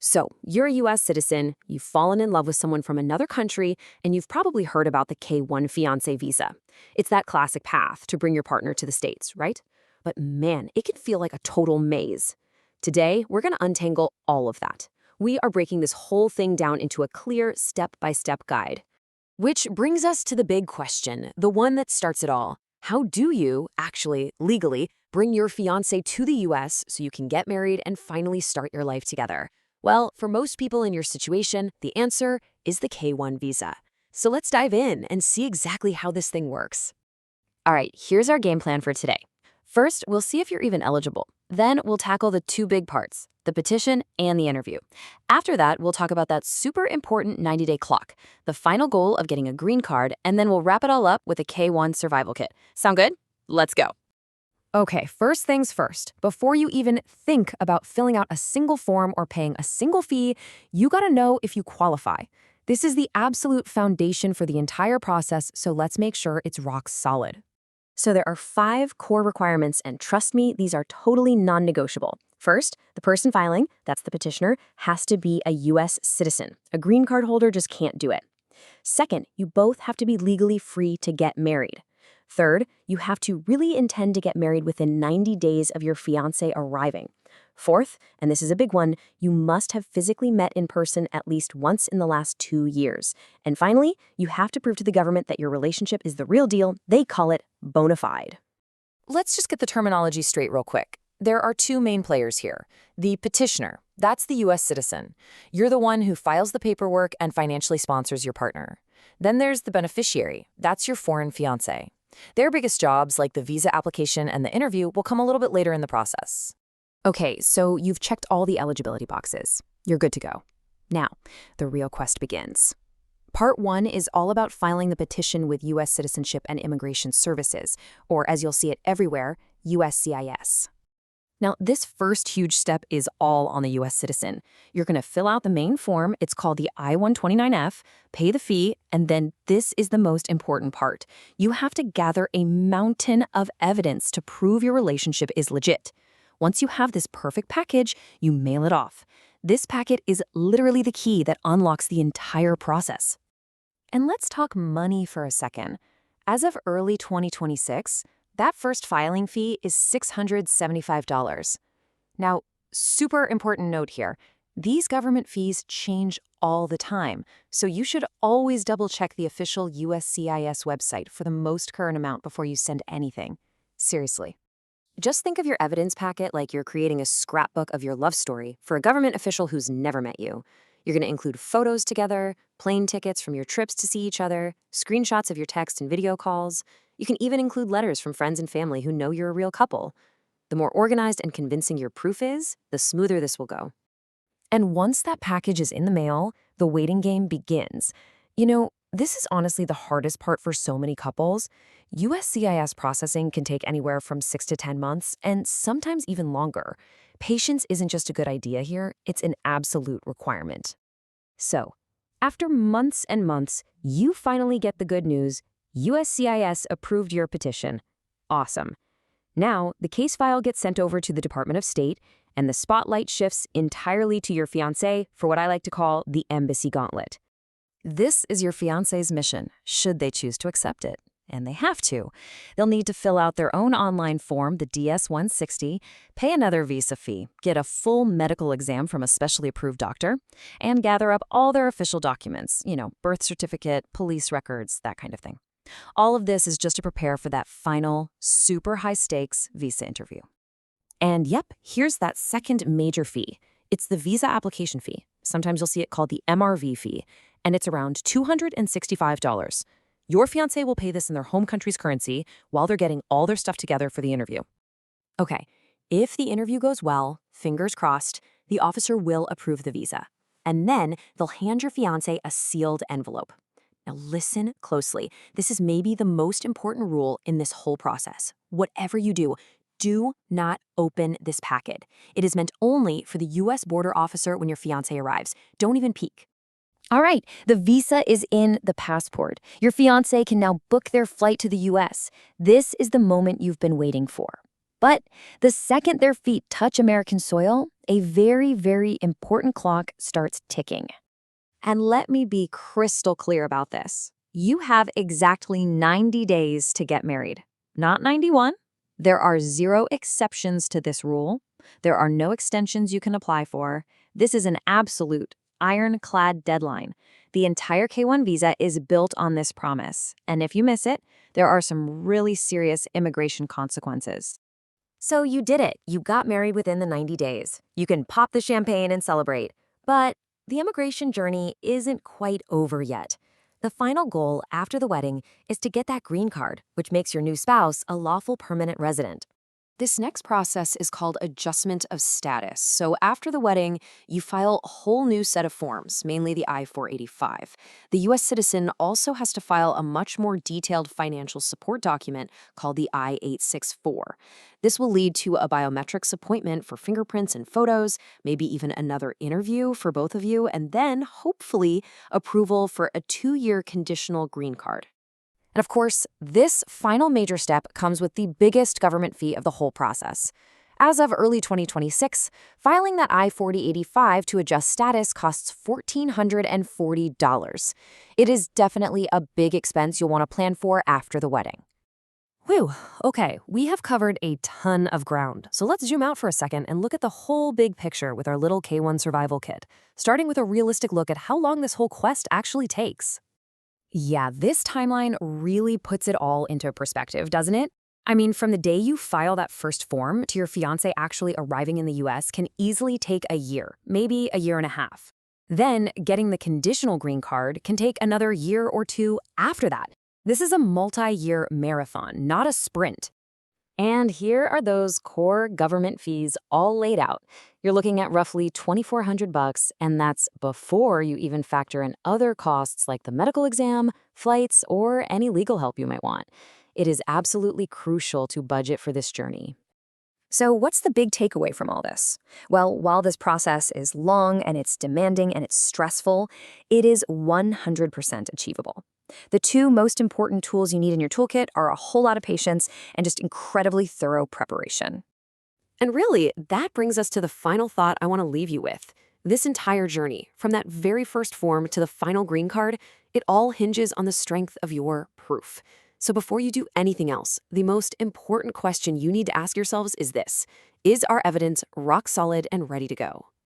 So, you're a US citizen, you've fallen in love with someone from another country, and you've probably heard about the K-1 Fiancé Visa. It's that classic path to bring your partner to the States, right? But man, it can feel like a total maze. Today, we're going to untangle all of that. We are breaking this whole thing down into a clear step-by-step guide. Which brings us to the big question, the one that starts it all. How do you, actually, legally, bring your fiancé to the US so you can get married and finally start your life together? Well, for most people in your situation, the answer is the K-1 visa. So let's dive in and see exactly how this thing works. All right, here's our game plan for today. First, we'll see if you're even eligible. Then we'll tackle the two big parts, the petition and the interview. After that, we'll talk about that super important 90-day clock, the final goal of getting a green card, and then we'll wrap it all up with a K-1 survival kit. Sound good? Let's go. Okay, first things first. Before you even think about filling out a single form or paying a single fee, you gotta know if you qualify. This is the absolute foundation for the entire process, so let's make sure it's rock solid. So there are 5 core requirements, and trust me, these are totally non-negotiable. First, the person filing, that's the petitioner, has to be a US citizen. A green card holder just can't do it. Second, you both have to be legally free to get married. Third, you have to really intend to get married within 90 days of your fiancé arriving. Fourth, and this is a big one, you must have physically met in person at least once in the last 2 years. And finally, you have to prove to the government that your relationship is the real deal. They call it bona fide. Let's just get the terminology straight real quick. There are 2 main players here. The petitioner, that's the US citizen. You're the one who files the paperwork and financially sponsors your partner. Then there's the beneficiary, that's your foreign fiancé. Their biggest jobs, like the visa application and the interview, will come a little bit later in the process. Okay, so you've checked all the eligibility boxes. You're good to go. Now, the real quest begins. Part 1 is all about filing the petition with U.S. Citizenship and Immigration Services, or as you'll see it everywhere, USCIS. Now, this first huge step is all on the U.S. citizen. You're going to fill out the main form, it's called the I-129F, pay the fee, and then this is the most important part. You have to gather a mountain of evidence to prove your relationship is legit. Once you have this perfect package, you mail it off. This packet is literally the key that unlocks the entire process. And let's talk money for a second. As of early 2026, that first filing fee is $675. Now, super important note here, these government fees change all the time, so you should always double-check the official USCIS website for the most current amount before you send anything. Seriously. Just think of your evidence packet like you're creating a scrapbook of your love story for a government official who's never met you. You're going to include photos together, plane tickets from your trips to see each other, screenshots of your text and video calls. You can even include letters from friends and family who know you're a real couple. The more organized and convincing your proof is, the smoother this will go. And once that package is in the mail, the waiting game begins. You know, this is honestly the hardest part for so many couples. USCIS processing can take anywhere from 6 to 10 months, and sometimes even longer. Patience isn't just a good idea here, it's an absolute requirement. So, after months and months, you finally get the good news. USCIS approved your petition. Awesome. Now, the case file gets sent over to the Department of State, and the spotlight shifts entirely to your fiancé for what I like to call the embassy gauntlet. This is your fiancé's mission, should they choose to accept it. And they have to. They'll need to fill out their own online form, the DS-160, pay another visa fee, get a full medical exam from a specially approved doctor, and gather up all their official documents, birth certificate, police records, that kind of thing. All of this is just to prepare for that final, super high-stakes visa interview. And yep, here's that second major fee. It's the visa application fee. Sometimes you'll see it called the MRV fee, and it's around $265. Your fiancé will pay this in their home country's currency while they're getting all their stuff together for the interview. Okay, if the interview goes well, fingers crossed, the officer will approve the visa. And then they'll hand your fiancé a sealed envelope. Now listen closely. This is maybe the most important rule in this whole process. Whatever you do not open this packet. It is meant only for the U.S. border officer when your fiancé arrives. Don't even peek. All right, the visa is in the passport. Your fiancé can now book their flight to the U.S. This is the moment you've been waiting for. But the second their feet touch American soil, a very, very important clock starts ticking. And let me be crystal clear about this. You have exactly 90 days to get married, not 91. There are 0 exceptions to this rule. There are no extensions you can apply for. This is an absolute ironclad deadline. The entire K-1 visa is built on this promise. And if you miss it, there are some really serious immigration consequences. So you did it. You got married within the 90 days. You can pop the champagne and celebrate. But the immigration journey isn't quite over yet. The final goal after the wedding is to get that green card, which makes your new spouse a lawful permanent resident. This next process is called adjustment of status. So after the wedding, you file a whole new set of forms, mainly the I-485. The U.S. citizen also has to file a much more detailed financial support document called the I-864. This will lead to a biometrics appointment for fingerprints and photos, maybe even another interview for both of you, and then, hopefully, approval for a 2-year conditional green card. And of course, this final major step comes with the biggest government fee of the whole process. As of early 2026, filing that I-4085 to adjust status costs $1,440. It is definitely a big expense you'll want to plan for after the wedding. Whew, okay, we have covered a ton of ground. So let's zoom out for a second and look at the whole big picture with our little K-1 survival kit, starting with a realistic look at how long this whole quest actually takes. Yeah, this timeline really puts it all into perspective, doesn't it? I mean, from the day you file that first form to your fiancé actually arriving in the US can easily take a year, maybe a year and a half. Then, getting the conditional green card can take another year or 2 after that. This is a multi-year marathon, not a sprint. And here are those core government fees all laid out. You're looking at roughly $2,400, and that's before you even factor in other costs like the medical exam, flights, or any legal help you might want. It is absolutely crucial to budget for this journey. So what's the big takeaway from all this? Well, while this process is long and it's demanding and it's stressful, it is 100% achievable. The 2 most important tools you need in your toolkit are a whole lot of patience and just incredibly thorough preparation. And really, that brings us to the final thought I want to leave you with. This entire journey, from that very first form to the final green card, it all hinges on the strength of your proof. So before you do anything else, the most important question you need to ask yourselves is this: is our evidence rock solid and ready to go?